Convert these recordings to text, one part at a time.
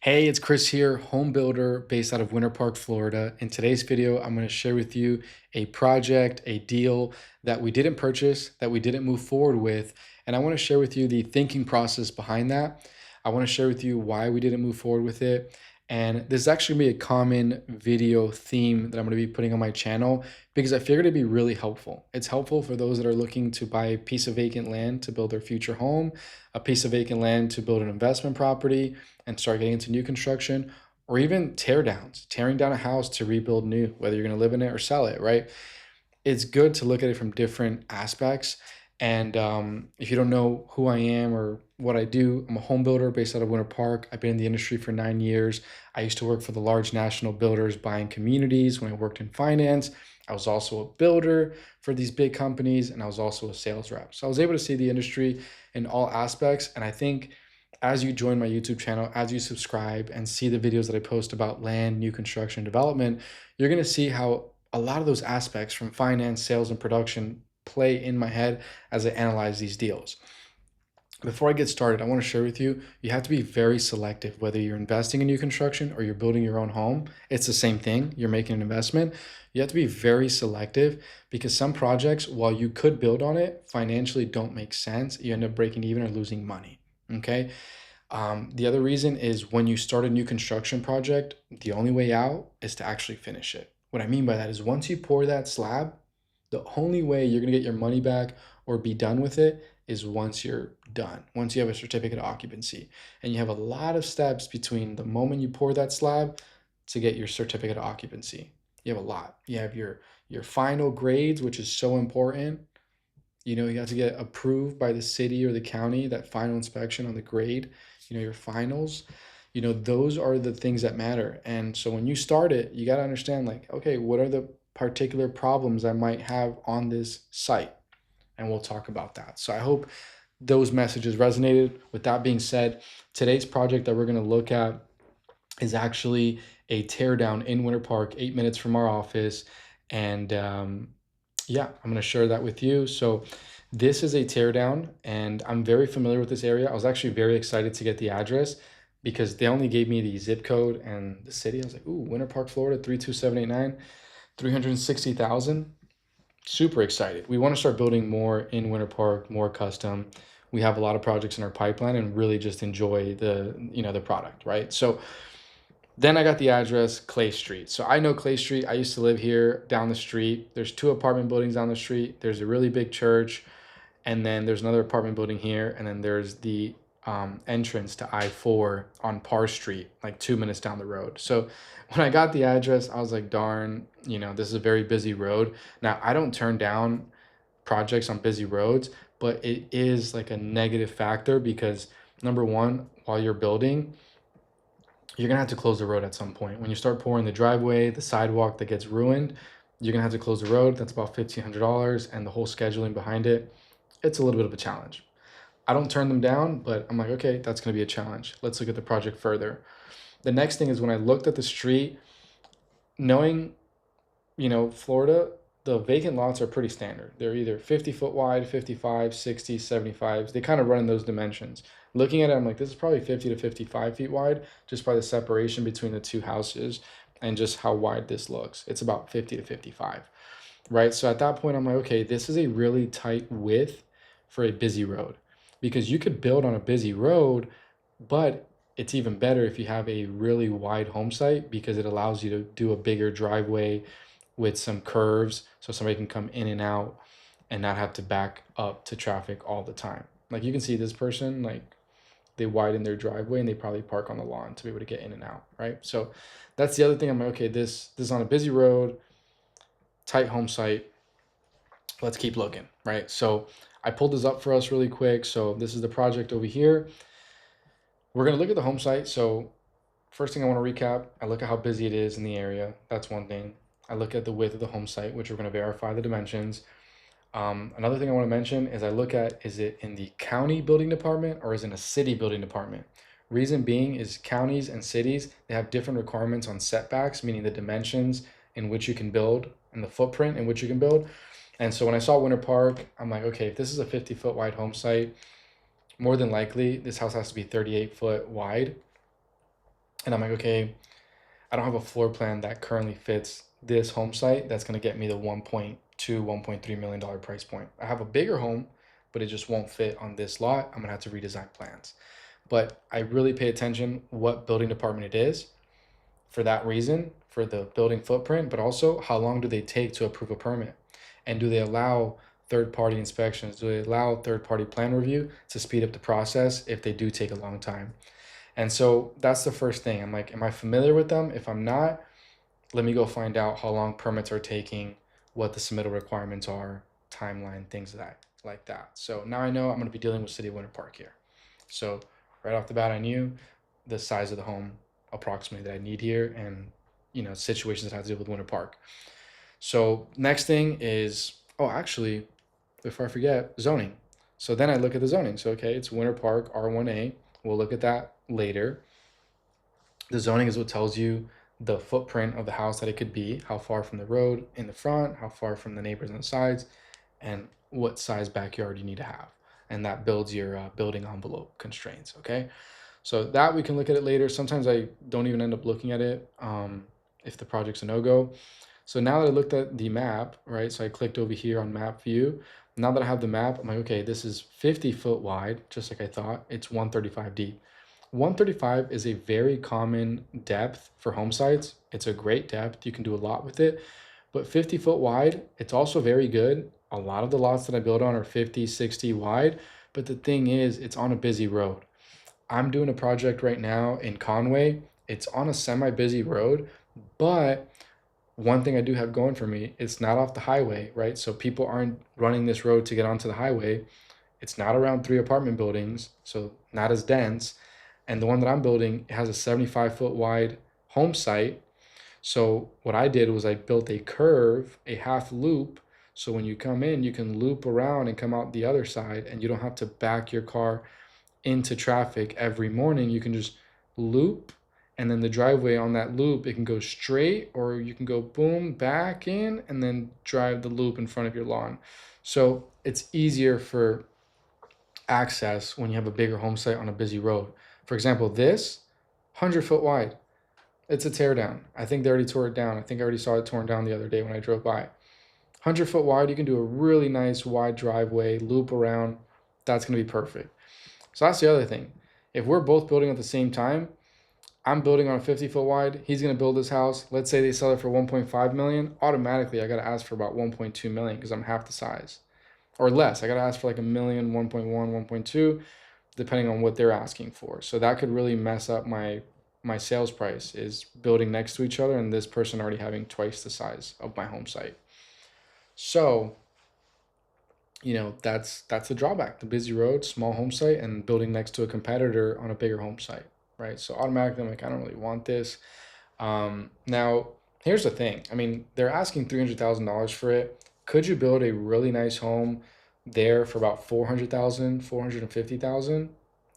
Hey, it's Chris here, home builder based out of Winter Park, Florida. In today's video, I'm going to share with you a project, a deal that we didn't purchase, that we didn't move forward with, and I want to share with you the thinking process behind that. I want to share with you why we didn't move forward with it. And this is actually going to be a common video theme that I'm going to be putting on my channel because I figured it'd be really helpful. It's helpful for those that are looking to buy a piece of vacant land to build their future home, a piece of vacant land to build an investment property, and start getting into new construction, or even tear downs, tearing down a house to rebuild new, whether you're going to live in it or sell it, right? It's good to look at it from different aspects. And if you don't know who I am or what I do, I'm a home builder based out of Winter Park. I've been in the industry for 9 years. I used to work for the large national builders buying communities when I worked in finance. I was also a builder for these big companies, and I was also a sales rep. So I was able to see the industry in all aspects. And I think as you join my YouTube channel, as you subscribe and see the videos that I post about land, new construction, development, you're going to see how a lot of those aspects from finance, sales, and production play in my head as I analyze these deals. Before I get started, I want to share with you, you have to be very selective, whether you're investing in new construction or you're building your own home. It's the same thing. You're making an investment. You have to be very selective because some projects, while you could build on it, financially don't make sense. You end up breaking even or losing money. Okay. The other reason is when you start a new construction project, the only way out is to actually finish it. What I mean by that is once you pour that slab, the only way you're going to get your money back or be done with it is once you're done, once you have a certificate of occupancy. And you have a lot of steps between the moment you pour that slab to get your certificate of occupancy. You have a lot. You have your final grades, which is so important. You have to get approved by the city or the county, that final inspection on the grade, your finals. Those are the things that matter. And so when you start it, you got to understand, like, okay, what are the particular problems I might have on this site? And we'll talk about that. So I hope those messages resonated. With that being said, today's project that we're going to look at is actually a teardown in Winter Park, 8 minutes from our office. And yeah, I'm going to share that with you. So this is a teardown, and I'm very familiar with this area. I was actually very excited to get the address because they only gave me the zip code and the city. I was like, ooh, Winter Park, Florida, 32789, 360,000. Super excited. We want to start building more in Winter Park, more custom. We have a lot of projects in our pipeline and really just enjoy the product, right? So then I got the address, Clay Street. So I know Clay Street. I used to live here down the street. There's two apartment buildings down the street. There's a really big church. And then there's another apartment building here. And then there's the entrance to I-4 on Parr Street, like 2 minutes down the road. So when I got the address, I was like, darn, this is a very busy road. Now, I don't turn down projects on busy roads, but it is like a negative factor because number one, while you're building, you're gonna have to close the road at some point. When you start pouring the driveway, the sidewalk that gets ruined, you're gonna have to close the road. That's about $1,500, and the whole scheduling behind it, it's a little bit of a challenge. I don't turn them down, but I'm like, okay, that's gonna be a challenge. Let's look at the project further. The next thing is when I looked at the street, knowing, Florida, the vacant lots are pretty standard. They're either 50-foot wide, 55, 60, 75s. They kind of run in those dimensions. Looking at it, I'm like, this is probably 50 to 55 feet wide just by the separation between the two houses and just how wide this looks. It's about 50 to 55, right? So at that point, I'm like, okay, this is a really tight width for a busy road because you could build on a busy road, but it's even better if you have a really wide home site because it allows you to do a bigger driveway with some curves so somebody can come in and out and not have to back up to traffic all the time. Like you can see this person, like they widen their driveway and they probably park on the lawn to be able to get in and out, right? So that's the other thing. I'm like, okay, this is on a busy road, tight home site. Let's keep looking, right? So I pulled this up for us really quick. So this is the project over here. We're going to look at the home site. So first thing I want to recap, I look at how busy it is in the area. That's one thing. I look at the width of the home site, which we're going to verify the dimensions. Another thing I want to mention is I look at, is it in the county building department or is it in a city building department? Reason being is counties and cities, they have different requirements on setbacks, meaning the dimensions in which you can build and the footprint in which you can build. And so when I saw Winter Park, I'm like, okay, if this is a 50-foot wide home site, more than likely this house has to be 38 foot wide. And I'm like, okay, I don't have a floor plan that currently fits this home site that's going to get me the 1.2, $1.3 million price point. I have a bigger home, but it just won't fit on this lot. I'm going to have to redesign plans. But I really pay attention what building department it is for that reason, for the building footprint, but also how long do they take to approve a permit? And do they allow third party inspections? Do they allow third party plan review to speed up the process if they do take a long time? And so that's the first thing. I'm like, am I familiar with them? If I'm not, let me go find out how long permits are taking, what the submittal requirements are, timeline, things like that. So now I know I'm going to be dealing with City of Winter Park here. So right off the bat, I knew the size of the home approximately that I need here, and situations that have to do with Winter Park. So next thing is, oh, actually, before I forget, zoning. So then I look at the zoning. So okay, it's Winter Park R1A. We'll look at that later. The zoning is what tells you the footprint of the house that it could be, how far from the road in the front, how far from the neighbors on the sides, and what size backyard you need to have. And that builds your building envelope constraints, okay? So that we can look at it later. Sometimes I don't even end up looking at it if the project's a no-go. So now that I looked at the map, right? So I clicked over here on map view. Now that I have the map, I'm like, okay, this is 50 foot wide, just like I thought. It's 135 deep. 135 is a very common depth for home sites. It's a great depth. You can do a lot with it. But 50 foot wide, it's also very good. A lot of the lots that I build on are 50, 60 wide. But the thing is, it's on a busy road. I'm doing a project right now in Conway. It's on a semi-busy road, but one thing I do have going for me, it's not off the highway, right? So people aren't running this road to get onto the highway. It's not around 3 apartment buildings, so not as dense. And the one that I'm building has a 75-foot wide home site. So what I did was I built a curve, a half loop. So when you come in, you can loop around and come out the other side, and you don't have to back your car into traffic every morning. You can just loop, and then the driveway on that loop, it can go straight, or you can go boom back in and then drive the loop in front of your lawn. So it's easier for access when you have a bigger home site on a busy road. For example, this 100-foot wide, it's a tear down. I think they already tore it down. I think I already saw it torn down the other day when I drove by. 100-foot wide, you can do a really nice wide driveway, loop around. That's going to be perfect. So that's the other thing. If we're both building at the same time, I'm building on a 50-foot wide, he's going to build this house. Let's say they sell it for 1.5 million. Automatically, I got to ask for about 1.2 million because I'm half the size or less. I got to ask for like a million, 1.1, 1.2, depending on what they're asking for. So that could really mess up my sales price, is building next to each other and this person already having twice the size of my home site. So that's the drawback: the busy road, small home site, and building next to a competitor on a bigger home site, right? So automatically I'm like, I don't really want this. Now here's the thing. I mean, they're asking $300,000 for it. Could you build a really nice home there for about 400,000, 450,000?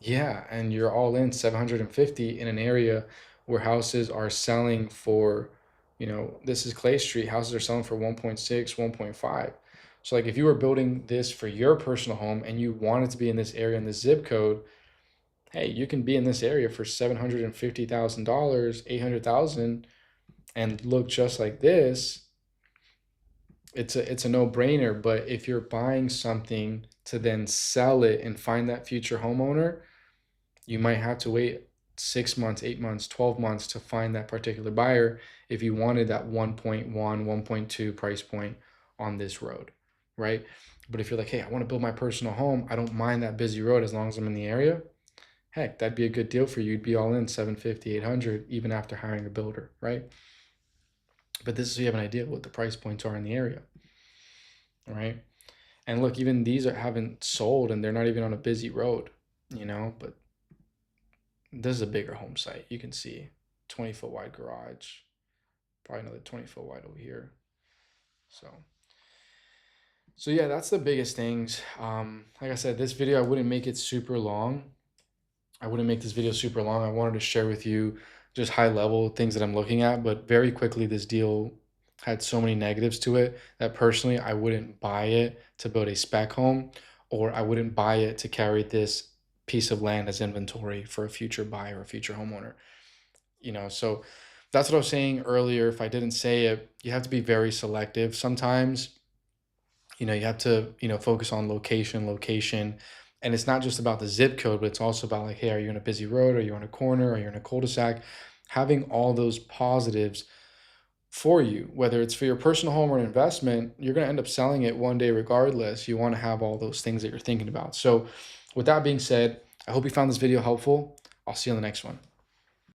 Yeah, and you're all in 750 in an area where houses are selling for, this is Clay Street, houses are selling for 1.6, 1.5. So like if you were building this for your personal home and you wanted to be in this area in this zip code, hey, you can be in this area for $750,000, 800,000, and look just like this. It's a no-brainer. But if you're buying something to then sell it and find that future homeowner, you might have to wait 6 months, 8 months, 12 months to find that particular buyer if you wanted that 1.1, 1.2 price point on this road, right? But if you're like, hey, I want to build my personal home, I don't mind that busy road as long as I'm in the area, heck, that'd be a good deal for you. You'd be all in 750, 800, even after hiring a builder, right? But this is so you have an idea of what the price points are in the area, all right? And look, even these haven't sold and they're not even on a busy road, but this is a bigger home site. You can see 20-foot wide garage, probably another 20-foot wide over here. So yeah, that's the biggest things. Like I said, this video, I wouldn't make it super long. I wouldn't make this video super long. I wanted to share with you just high level things that I'm looking at, but very quickly this deal had so many negatives to it that personally I wouldn't buy it to build a spec home, or I wouldn't buy it to carry this piece of land as inventory for a future buyer or future homeowner. So that's what I was saying earlier. If I didn't say it, you have to be very selective. Sometimes, you have to, focus on location. And it's not just about the zip code, but it's also about like, hey, are you in a busy road? Are you on a corner? Are you in a cul-de-sac? Having all those positives for you, whether it's for your personal home or an investment, you're going to end up selling it one day regardless. You want to have all those things that you're thinking about. So, with that being said, I hope you found this video helpful. I'll see you on the next one.